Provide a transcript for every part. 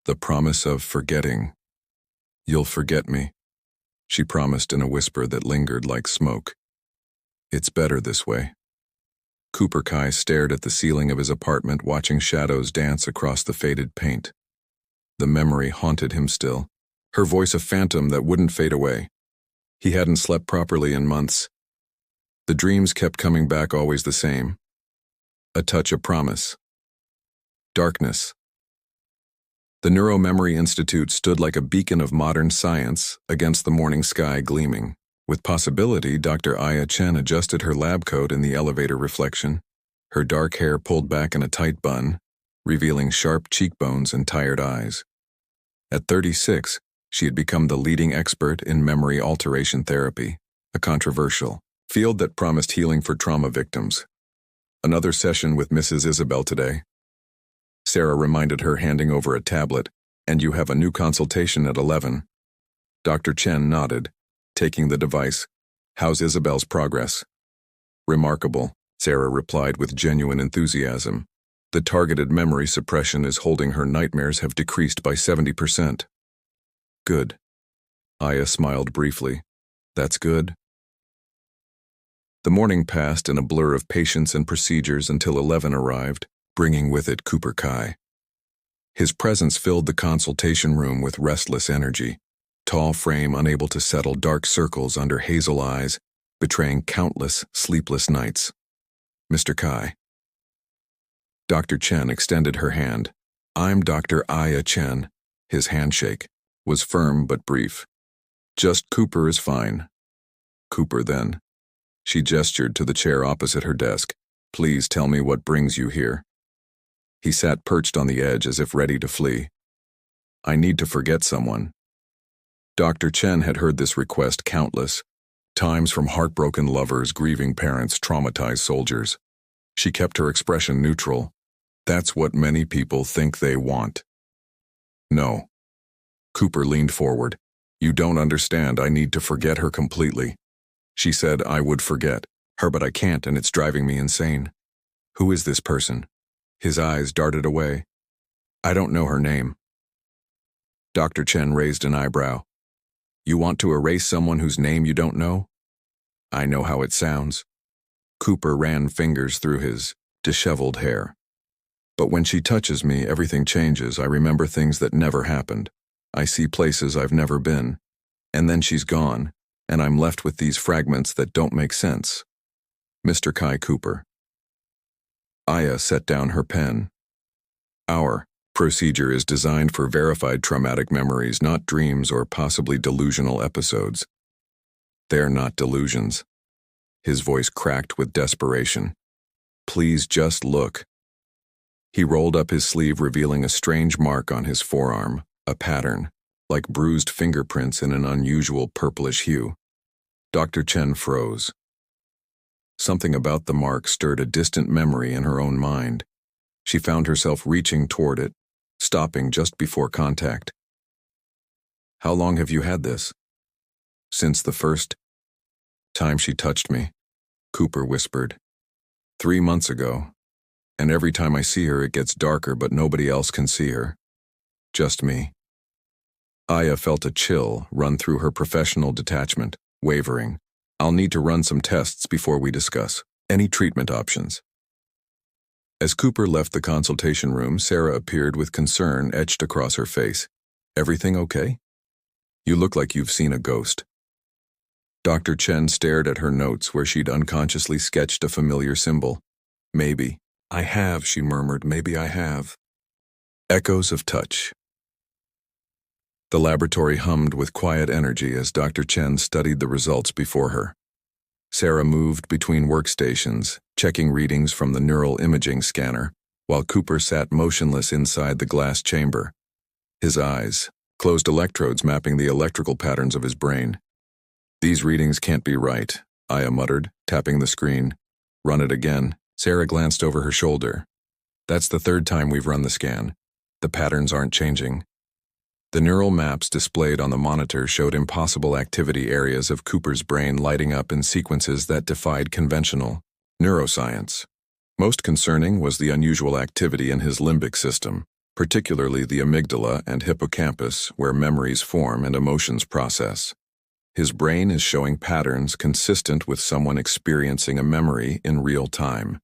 The promise of forgetting. You'll forget me, she promised in a whisper that lingered like smoke. It's better this way. Cooper Kai stared at the ceiling of his apartment, watching shadows dance across the faded paint. The memory haunted him still, her voice a phantom that wouldn't fade away. He hadn't slept properly in months. The dreams kept coming back, always the same. A touch of promise. Darkness. The Neuromemory Institute stood like a beacon of modern science against the morning sky gleaming. With possibility, Dr. Aya Chen adjusted her lab coat in the elevator reflection, her dark hair pulled back in a tight bun, revealing sharp cheekbones and tired eyes. At 36, she had become the leading expert in memory alteration therapy, a controversial field that promised healing for trauma victims. Another session with Mrs. Isabel today. Sarah reminded her, handing over a tablet, and you have a new consultation at 11. Dr. Chen nodded, taking the device. How's Isabel's progress? Remarkable, Sarah replied with genuine enthusiasm. The targeted memory suppression is holding her nightmares have decreased by 70%. Good. Aya smiled briefly. That's good. The morning passed in a blur of patients and procedures until 11 arrived, bringing with it Cooper Kai. His presence filled the consultation room with restless energy, tall frame unable to settle, dark circles under hazel eyes, betraying countless sleepless nights. Mr. Kai. Dr. Chen extended her hand. I'm Dr. Aya Chen. His handshake was firm but brief. Just Cooper is fine. Cooper, then. She gestured to the chair opposite her desk. Please tell me what brings you here. He sat perched on the edge as if ready to flee. I need to forget someone. Dr. Chen had heard this request countless times from heartbroken lovers, grieving parents, traumatized soldiers. She kept her expression neutral. That's what many people think they want. No. Cooper leaned forward. You don't understand. I need to forget her completely. She said I would forget her, but I can't, and it's driving me insane. Who is this person? His eyes darted away. I don't know her name. Dr. Chen raised an eyebrow. You want to erase someone whose name you don't know? I know how it sounds. Cooper ran fingers through his disheveled hair. But when she touches me, everything changes. I remember things that never happened. I see places I've never been. And then she's gone, and I'm left with these fragments that don't make sense. Mr. Kai Cooper. Aya set down her pen. Our procedure is designed for verified traumatic memories, not dreams or possibly delusional episodes. They're not delusions. His voice cracked with desperation. Please just look. He rolled up his sleeve, revealing a strange mark on his forearm, a pattern, like bruised fingerprints in an unusual purplish hue. Dr. Chen froze. Something about the mark stirred a distant memory in her own mind. She found herself reaching toward it, stopping just before contact. How long have you had this? Since the first time she touched me, Cooper whispered. 3 months ago, and every time I see her it gets darker, but nobody else can see her. Just me. Aya felt a chill run through her professional detachment, wavering. I'll need to run some tests before we discuss any treatment options. As Cooper left the consultation room, Sarah appeared with concern etched across her face. Everything okay? You look like you've seen a ghost. Dr. Chen stared at her notes where she'd unconsciously sketched a familiar symbol. Maybe. I have, she murmured. Maybe I have. Echoes of touch. The laboratory hummed with quiet energy as Dr. Chen studied the results before her. Sarah moved between workstations, checking readings from the neural imaging scanner, while Cooper sat motionless inside the glass chamber. His eyes, closed electrodes mapping the electrical patterns of his brain. These readings can't be right, Aya muttered, tapping the screen. Run it again. Sarah glanced over her shoulder. That's the 3rd time we've run the scan. The patterns aren't changing. The neural maps displayed on the monitor showed impossible activity areas of Cooper's brain lighting up in sequences that defied conventional neuroscience. Most concerning was the unusual activity in his limbic system, particularly the amygdala and hippocampus, where memories form and emotions process. His brain is showing patterns consistent with someone experiencing a memory in real time.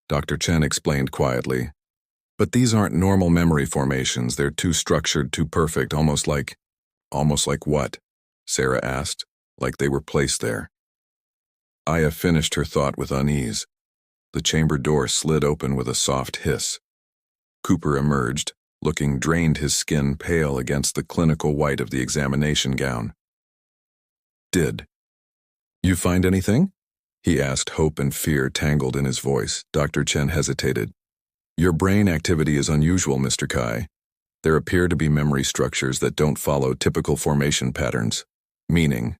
Dr. Chen explained quietly. But these aren't normal memory formations. They're too structured, too perfect, almost like what? Sarah asked, like they were placed there. Aya finished her thought with unease. The chamber door slid open with a soft hiss. Cooper emerged, looking drained, his skin pale against the clinical white of the examination gown. Did you find anything? He asked, hope and fear tangled in his voice. Dr. Chen hesitated. Your brain activity is unusual, Mr. Kai. There appear to be memory structures that don't follow typical formation patterns. Meaning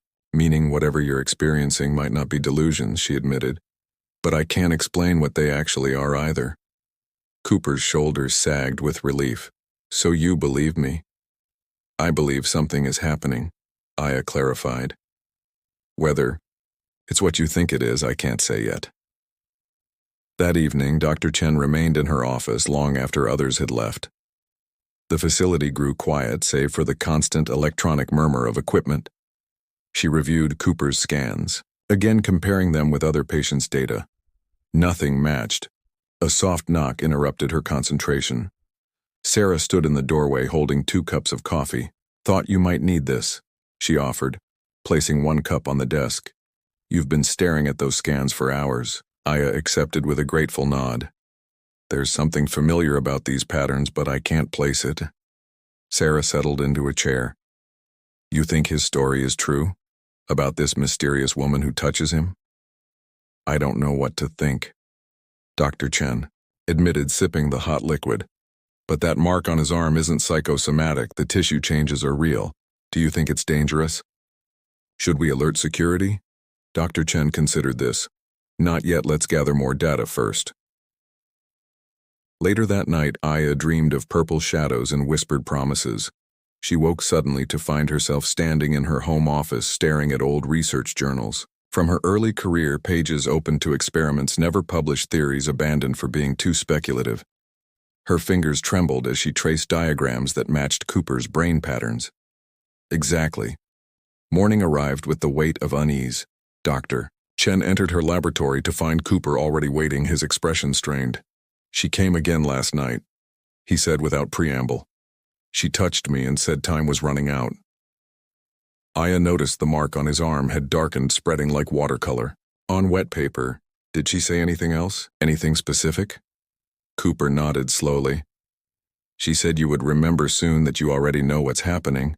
whatever you're experiencing might not be delusions, she admitted. But I can't explain what they actually are either. Cooper's shoulders sagged with relief. So you believe me? I believe something is happening, Aya clarified. Whether it's what you think it is, I can't say yet. That evening, Dr. Chen remained in her office long after others had left. The facility grew quiet, save for the constant electronic murmur of equipment. She reviewed Cooper's scans, again comparing them with other patients' data. Nothing matched. A soft knock interrupted her concentration. Sarah stood in the doorway holding 2 cups of coffee. Thought you might need this, she offered, placing 1 cup on the desk. You've been staring at those scans for hours, Aya accepted with a grateful nod. There's something familiar about these patterns, but I can't place it. Sarah settled into a chair. You think his story is true? About this mysterious woman who touches him? I don't know what to think. Dr. Chen admitted, sipping the hot liquid. But that mark on his arm isn't psychosomatic. The tissue changes are real. Do you think it's dangerous? Should we alert security? Dr. Chen considered this. Not yet, let's gather more data first. Later that night, Aya dreamed of purple shadows and whispered promises. She woke suddenly to find herself standing in her home office staring at old research journals. From her early career, pages open to experiments never published, theories abandoned for being too speculative. Her fingers trembled as she traced diagrams that matched Cooper's brain patterns. Exactly. Morning arrived with the weight of unease. Dr. Chen entered her laboratory to find Cooper already waiting, his expression strained. She came again last night, he said without preamble. She touched me and said time was running out. Aya noticed the mark on his arm had darkened, spreading like watercolor. On wet paper. Did she say anything else? Anything specific? Cooper nodded slowly. She said you would remember soon, that you already know what's happening.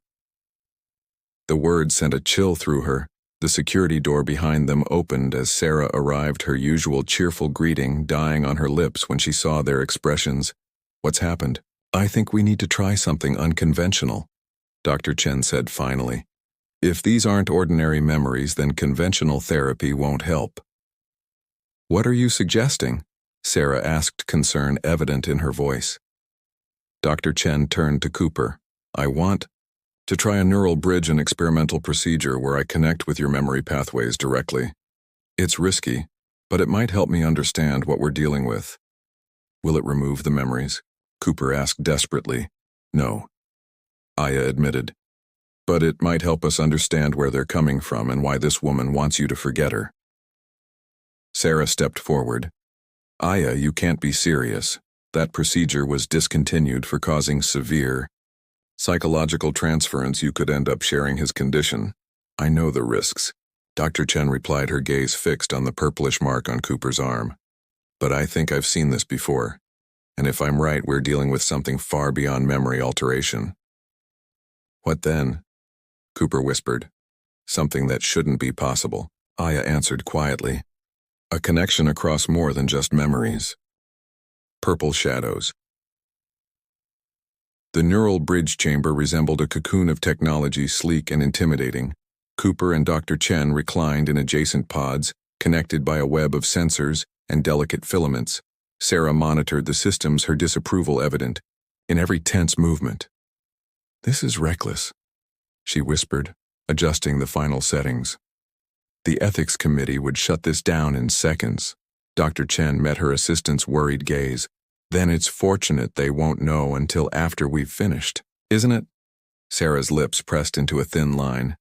The words sent a chill through her. The security door behind them opened as Sarah arrived, her usual cheerful greeting dying on her lips when she saw their expressions. What's happened? I think we need to try something unconventional, Dr. Chen said finally. If these aren't ordinary memories, then conventional therapy won't help. What are you suggesting? Sarah asked, concern evident in her voice. Dr. Chen turned to Cooper. I want to try a neural bridge, an experimental procedure where I connect with your memory pathways directly. It's risky, but it might help me understand what we're dealing with. Will it remove the memories? Cooper asked desperately. No, Aya admitted. But it might help us understand where they're coming from and why this woman wants you to forget her. Sarah stepped forward. Aya, you can't be serious. That procedure was discontinued for causing severe psychological transference. You could end up sharing his condition. I know the risks, Dr. Chen replied, her gaze fixed on the purplish mark on Cooper's arm. But I think I've seen this before. And if I'm right, we're dealing with something far beyond memory alteration. What then? Cooper whispered. Something that shouldn't be possible, Aya answered quietly. A connection across more than just memories. Purple shadows. The neural bridge chamber resembled a cocoon of technology, sleek and intimidating. Cooper and Dr. Chen reclined in adjacent pods, connected by a web of sensors and delicate filaments. Sarah monitored the systems, her disapproval evident in every tense movement. This is reckless, she whispered, adjusting the final settings. The ethics committee would shut this down in seconds. Dr. Chen met her assistant's worried gaze. Then it's fortunate they won't know until after we've finished, isn't it? Sarah's lips pressed into a thin line.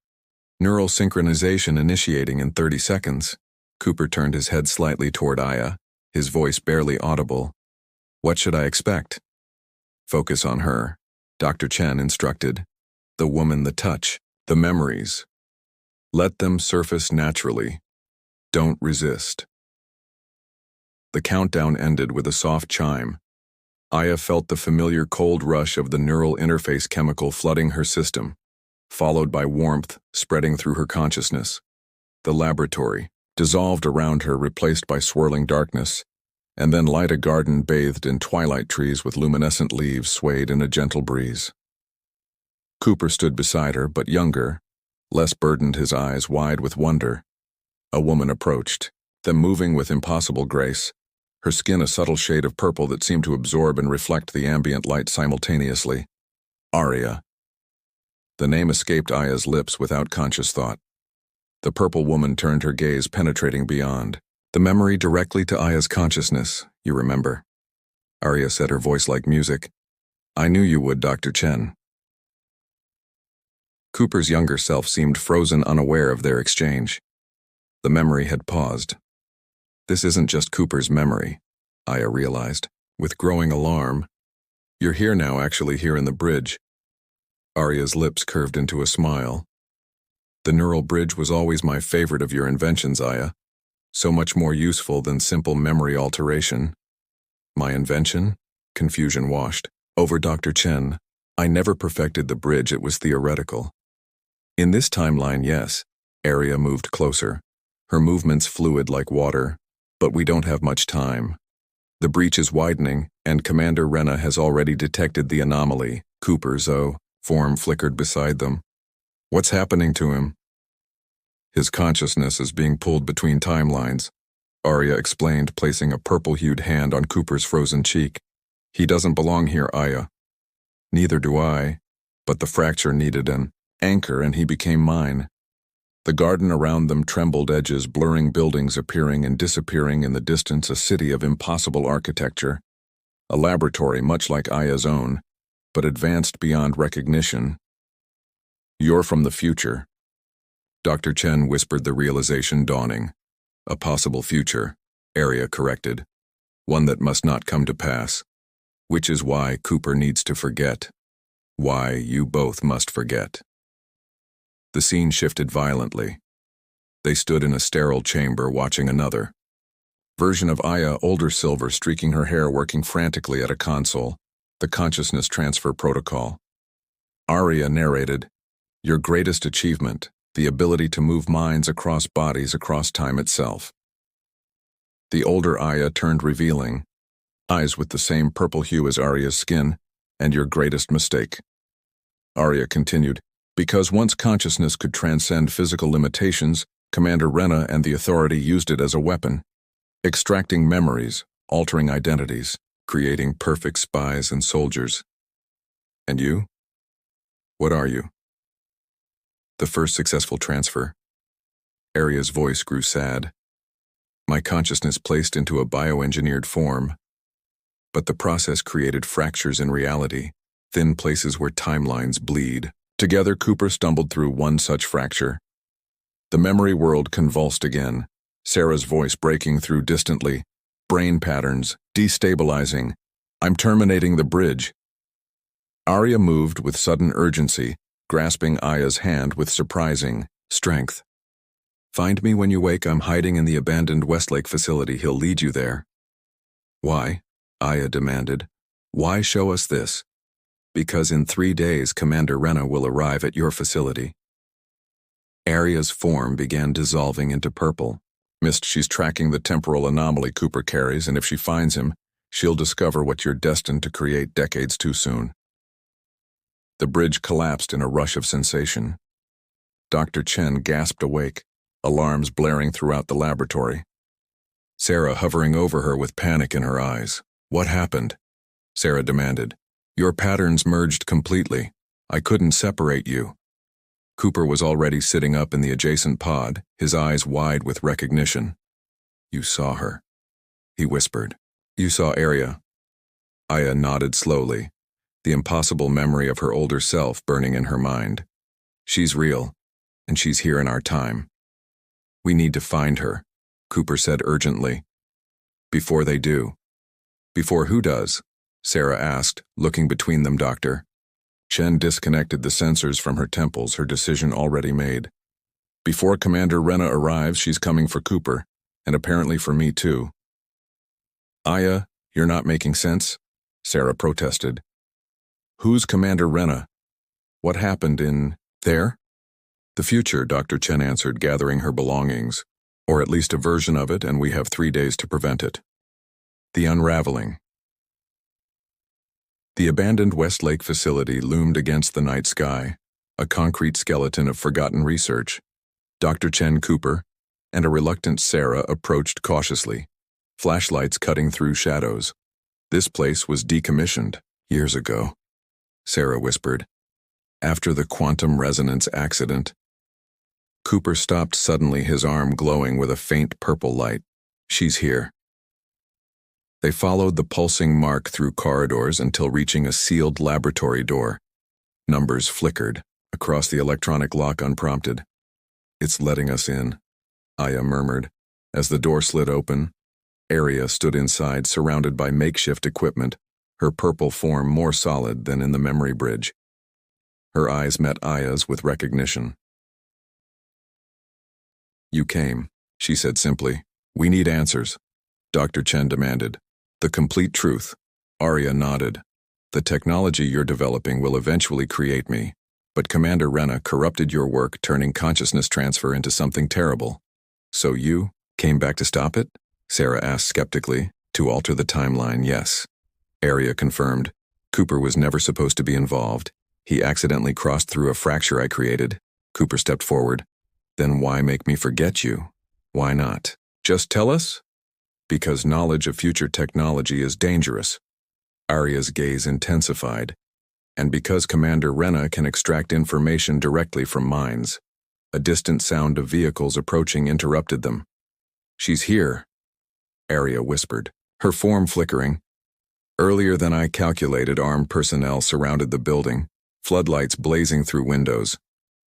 Neural synchronization initiating in 30 seconds. Cooper turned his head slightly toward Aya, his voice barely audible. What should I expect? Focus on her, Dr. Chen instructed. The woman, the touch, the memories. Let them surface naturally. Don't resist. The countdown ended with a soft chime. Aya felt the familiar cold rush of the neural interface chemical flooding her system, followed by warmth spreading through her consciousness. The laboratory, dissolved around her, replaced by swirling darkness, and then light a garden bathed in twilight trees with luminescent leaves swayed in a gentle breeze. Cooper stood beside her, but younger, less burdened, his eyes wide with wonder. A woman approached, them moving with impossible grace, her skin a subtle shade of purple that seemed to absorb and reflect the ambient light simultaneously. Arya. The name escaped Aya's lips without conscious thought. The purple woman turned her gaze penetrating beyond. The memory directly to Aya's consciousness, you remember. Arya said, her voice like music. I knew you would, Dr. Chen. Cooper's younger self seemed frozen, unaware of their exchange. The memory had paused. This isn't just Cooper's memory, Aya realized, with growing alarm. You're here now, actually here in the bridge. Arya's lips curved into a smile. The neural bridge was always my favorite of your inventions, Aya. So much more useful than simple memory alteration. My invention? Confusion washed over Dr. Chen. I never perfected the bridge, it was theoretical. In this timeline, yes. Arya moved closer. Her movements fluid like water. But we don't have much time. The breach is widening, and Commander Rena has already detected the anomaly. Cooper's form flickered beside them. What's happening to him? His consciousness is being pulled between timelines, Arya explained, placing a purple-hued hand on Cooper's frozen cheek. He doesn't belong here, Aya. Neither do I, but the fracture needed an anchor and he became mine. The garden around them trembled, edges blurring, buildings appearing and disappearing in the distance, a city of impossible architecture. A laboratory much like Aya's own, but advanced beyond recognition. You're from the future. Dr. Chen whispered, the realization dawning. A possible future, Arya corrected. One that must not come to pass. Which is why Cooper needs to forget. Why you both must forget. The scene shifted violently. They stood in a sterile chamber watching another version of Aya, older silver, streaking her hair, working frantically at a console, the consciousness transfer protocol. Arya narrated, your greatest achievement, the ability to move minds across bodies, across time itself. The older Aya turned, revealing, eyes with the same purple hue as Arya's skin, and your greatest mistake. Arya continued, because once consciousness could transcend physical limitations, Commander Rena and the Authority used it as a weapon, extracting memories, altering identities, creating perfect spies and soldiers. And you? What are you? The first successful transfer. Arya's voice grew sad. My consciousness placed into a bioengineered form. But the process created fractures in reality, thin places where timelines bleed. Together, Cooper stumbled through one such fracture. The memory world convulsed again, Sarah's voice breaking through distantly. Brain patterns, destabilizing. I'm terminating the bridge. Arya moved with sudden urgency, grasping Aya's hand with surprising strength. Find me when you wake. I'm hiding in the abandoned Westlake facility. He'll lead you there. Why? Aya demanded. Why show us this? Because in 3 days, Commander Rena will arrive at your facility. Arya's form began dissolving into purple. Mist, she's tracking the temporal anomaly Cooper carries, and if she finds him, she'll discover what you're destined to create decades too soon. The bridge collapsed in a rush of sensation. Dr. Chen gasped awake, alarms blaring throughout the laboratory. Sarah hovering over her with panic in her eyes. What happened? Sarah demanded. Your patterns merged completely. I couldn't separate you. Cooper was already sitting up in the adjacent pod, his eyes wide with recognition. You saw her, he whispered. You saw Arya. Aya nodded slowly, the impossible memory of her older self burning in her mind. She's real, and she's here in our time. We need to find her, Cooper said urgently. Before they do. Before who does? Sarah asked, looking between them, Doctor. Chen disconnected the sensors from her temples, her decision already made. Before Commander Rena arrives, she's coming for Cooper, and apparently for me too. Aya, you're not making sense, Sarah protested. Who's Commander Rena? What happened in there? The future, Dr. Chen answered, gathering her belongings, or at least a version of it, and we have 3 days to prevent it. The unraveling. The abandoned Westlake facility loomed against the night sky, a concrete skeleton of forgotten research. Dr. Chen, Cooper, and a reluctant Sarah approached cautiously, flashlights cutting through shadows. This place was decommissioned years ago, Sarah whispered. After the quantum resonance accident. Cooper stopped suddenly, his arm glowing with a faint purple light. She's here. They followed the pulsing mark through corridors until reaching a sealed laboratory door. Numbers flickered across the electronic lock unprompted. It's letting us in, Aya murmured. As the door slid open, Aria stood inside, surrounded by makeshift equipment, her purple form more solid than in the memory bridge. Her eyes met Aya's with recognition. You came, she said simply. We need answers, Dr. Chen demanded. The complete truth. Aria nodded. The technology you're developing will eventually create me, but Commander Rena corrupted your work, turning consciousness transfer into something terrible. So you came back to stop it? Sarah asked skeptically. To alter the timeline, yes. Aria confirmed. Cooper was never supposed to be involved. He accidentally crossed through a fracture I created. Cooper stepped forward. Then why make me forget you? Why not? Just tell us? Because knowledge of future technology is dangerous. Aria's gaze intensified. And because Commander Rena can extract information directly from minds. A distant sound of vehicles approaching interrupted them. She's here, Aria whispered, her form flickering. Earlier than I calculated, armed personnel surrounded the building, floodlights blazing through windows.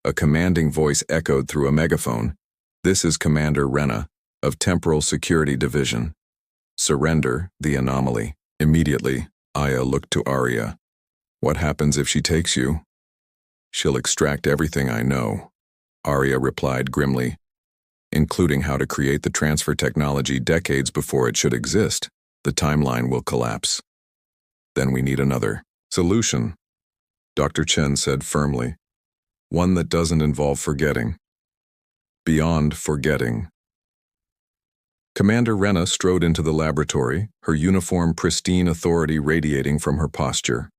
A commanding voice echoed through a megaphone. This is Commander Rena, of Temporal Security Division. Surrender the anomaly. Immediately, Aya looked to Aria. What happens if she takes you? She'll extract everything I know, Aria replied grimly, including how to create the transfer technology decades before it should exist. The timeline will collapse. Then we need another solution, Dr. Chen said firmly. One that doesn't involve forgetting. Beyond forgetting. Commander Rena strode into the laboratory, her uniform pristine authority radiating from her posture.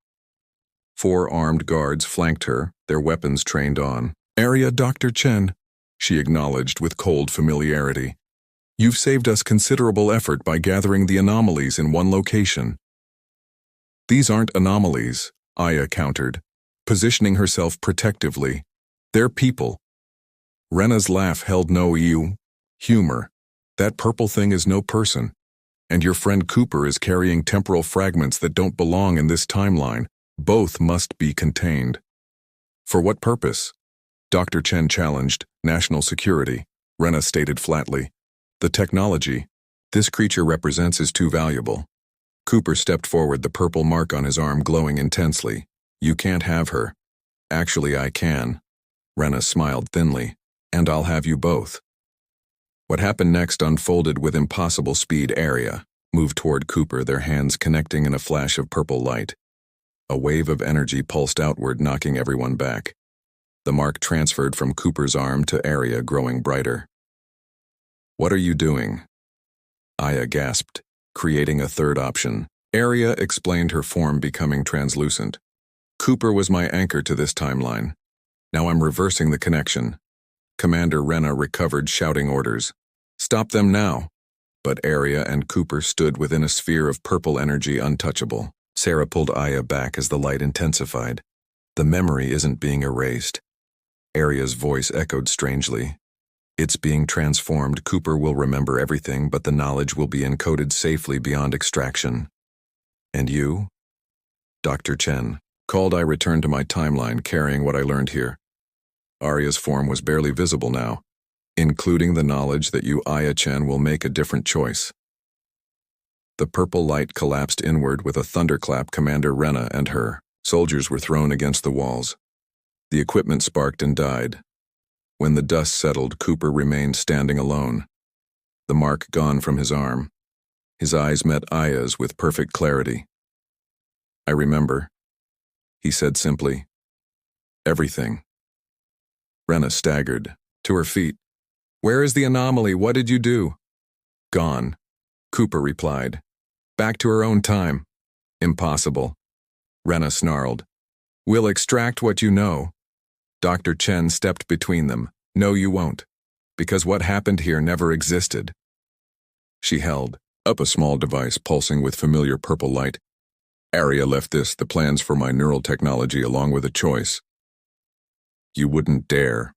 4 armed guards flanked her, their weapons trained on. Area Dr. Chen, she acknowledged with cold familiarity. You've saved us considerable effort by gathering the anomalies in one location. These aren't anomalies, Aya countered, positioning herself protectively. They're people. Rena's laugh held no humor. That purple thing is no person. And your friend Cooper is carrying temporal fragments that don't belong in this timeline. Both must be contained. For what purpose? Dr. Chen challenged. National security, Rena stated flatly. The technology this creature represents is too valuable. Cooper stepped forward, the purple mark on his arm glowing intensely. You can't have her. Actually, I can. Rena smiled thinly. And I'll have you both. What happened next unfolded with impossible speed. Aria moved toward Cooper, their hands connecting in a flash of purple light. A wave of energy pulsed outward, knocking everyone back. The mark transferred from Cooper's arm to Aria, growing brighter. What are you doing? Aya gasped, creating a third option. Aria explained, her form becoming translucent. Cooper was my anchor to this timeline. Now I'm reversing the connection. Commander Rena recovered, shouting orders. Stop them now. But Aria and Cooper stood within a sphere of purple energy, untouchable. Sarah pulled Aya back as the light intensified. The memory isn't being erased. Aria's voice echoed strangely. It's being transformed. Cooper will remember everything, but the knowledge will be encoded safely beyond extraction. And you? Dr. Chen. Called, I returned to my timeline carrying what I learned here. Arya's form was barely visible now, including the knowledge that you, Aya Chen, will make a different choice. The purple light collapsed inward with a thunderclap. Commander Rena and her soldiers were thrown against the walls. The equipment sparked and died. When the dust settled, Cooper remained standing alone, the mark gone from his arm. His eyes met Aya's with perfect clarity. I remember, he said simply. Everything. Rena staggered to her feet. Where is the anomaly? What did you do? Gone, Cooper replied. Back to her own time. Impossible. Rena snarled. We'll extract what you know. Dr. Chen stepped between them. No, you won't. Because what happened here never existed. She held up a small device pulsing with familiar purple light. Arya left this, the plans for my neural technology, along with a choice. You wouldn't dare.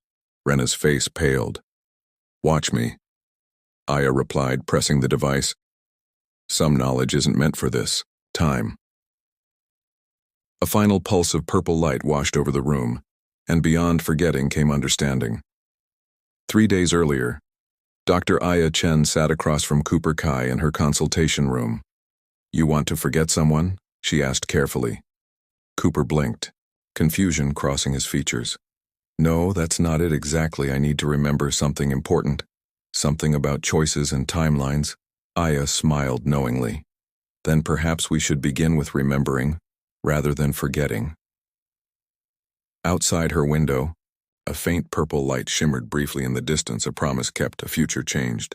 Rena's face paled. Watch me, Aya replied, pressing the device. Some knowledge isn't meant for this time. A final pulse of purple light washed over the room, and beyond forgetting came understanding. 3 days earlier, Dr. Aya Chen sat across from Cooper Kai in her consultation room. You want to forget someone? She asked carefully. Cooper blinked, confusion crossing his features. No, that's not it exactly. I need to remember something important. Something about choices and timelines. Aya smiled knowingly. Then perhaps we should begin with remembering, rather than forgetting. Outside her window, a faint purple light shimmered briefly in the distance, a promise kept, a future changed.